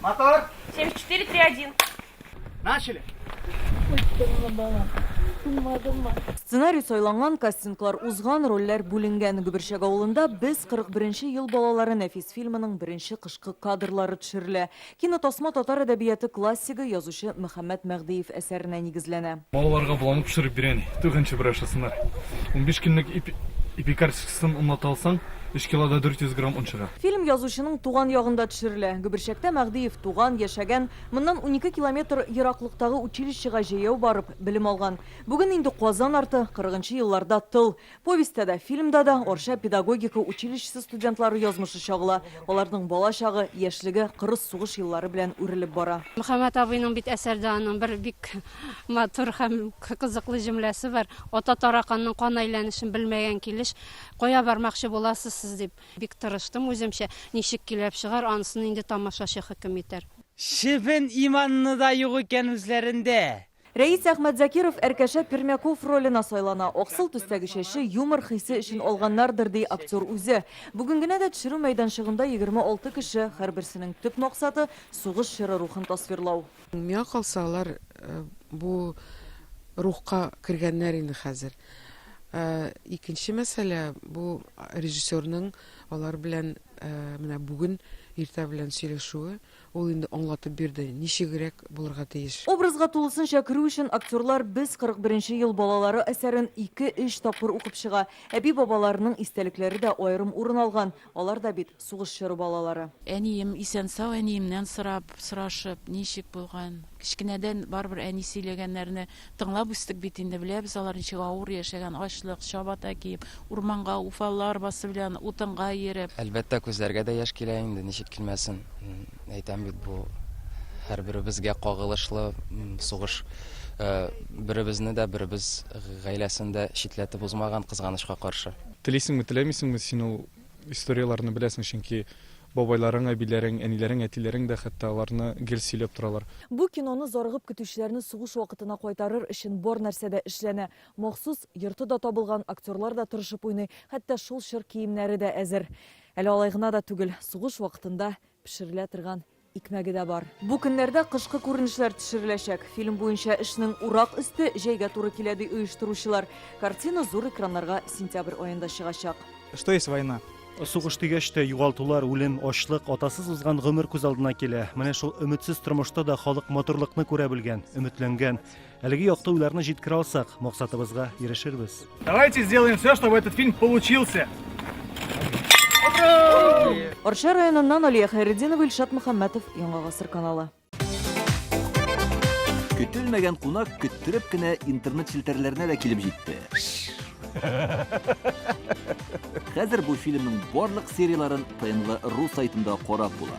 Мотор. 7431. Начали. Сценарий сойланган, кастинглар узган, рольләр бүленгән. Гөберчәк авылында без 41 ел балалары нәфис фильмының беренче кышкы кадрлары төшерелә. Кинотасма татар әдәбияты классигы язучы Мөхәммәд Мәгдиев әсәренә нигезләнә. Балаларга буланып пешереп бирәни. Тугынчы бер ашасыннар. 15 көнлек ипикарчысын унаталсаң, 3 килода 400 грамм un чыга. Фильм язучының туган ягында төшерелә. Гөберчәктә Мәгдиев туган, яшәгән, моннан 12 километр ераклыктагы училищега җәяү барып белем алган. Бүген инде Казан арты 40нчы елларда тыл. Повестьта да, фильмда да Орша педагогика училищесы студентлары язмышы чагыла. Аларның бала чагы, яшьлеге кырыс сугыш еллары белән үрелеп бара. Мөхәммәд абыйның бит әсәрдә аның бер бик матур һәм кызыклы җөмләсе бар. Ата тараканның кан әйләнешен белмәгән килеш, кая бармакчы буласыз сез дип. Бик тырыштым үземчә, ничек килеп чыгар, анысын инде тамашачы хөкем итәр. Шебен иманны да юк икән үзләрендә. Рәис Әхмәт Закиров Әркәшә Пермяков ролена сайлана. Аксыл төстәге чәче юмор хисе өчен алганнардыр ди актер үзе. Бүген генә дә төшерү мәйданчыгында 26 кеше, һәрберсенең төп максаты сугыш чоры рухын тасвирлау. Миңа калса алар бу рухка кергәннәр инде хәзер. Икенче мәсьәлә бу режиссерның алар белән менә бүген иртә белән сөйләшүе, ул инде аңлатып бирде, ничегрәк булырга тиеш. Образга тулысынча керү өчен актерлар без 41 ел балалары әсәрен 2-3 тапкыр укып чыга. Әби бабаларының истәлекләре дә аерым урын алган. Алар да бит сугыш чоры балалары. Әнием исән-сау, әниемнән сорашып, ничек булган. Кичкенәдән барбер әни сөйләгәннәрне тыңлап үстек бит инде, беләбез алар ничек авыр яшәгән, ачлык, чабата киеп, урманга, уфаллар басы белән утынга йөреп. Әлбәттә күзләргә дә яшь килә инде, ничек килмәсен. Әйтәм бит, бу һәрберебезгә кагылышлы сугыш. Беребезне дә, беребез гаиләсен дә читләтеп узмаган кызганычка каршы. Телисеңме, теләмисеңме, син ул историяларны беләсең, чөнки бабайларың, әбиләрең, әниләрең, әтиләрең дә хәтта аларны гел сөйләп торалар. Бу киноны зарыгып көтүчеләрне сугыш вакытына кайтарыр өчен бар нәрсәдә эшләнә. Махсус йорты да табылган, актерлар да тырышып уйный, хәтта шул чор киемнәре дә әзер. Әле алай гына да түгел, сугыш вакытында пешерелә торган икмәге дә бар. Бу көннәрдә кышкы күренешләр төшереләчәк. Фильм буенча эшнең урак өсте җәйгә туры килә ди оештыручылар. Картина зур экраннарга сентябрь аенда чыгачак. Что есть война? Сугыш дигәч тә югалтулар, үлем, ачлык, атасыз узган гомер күз алдына килә. Менә шул өметсез тормышта да халык матурлыкны күрә белгән, өметләнгән. Әлеге якты уйларны җиткерә алсак, максатыбызга ирешербез. Давайте сделаем все, чтобы этот фильм получился. Орша районыннан Алия Хайретдинова, Илшат Мөхәммәтов, Яңа гасыр каналы. Көтелмәгән кунак көттереп кенә интернет челтәрләренә дә килеп җитте. Хәзер бу фильмның барлык серияларын ТНВ.ру сайтында карап була.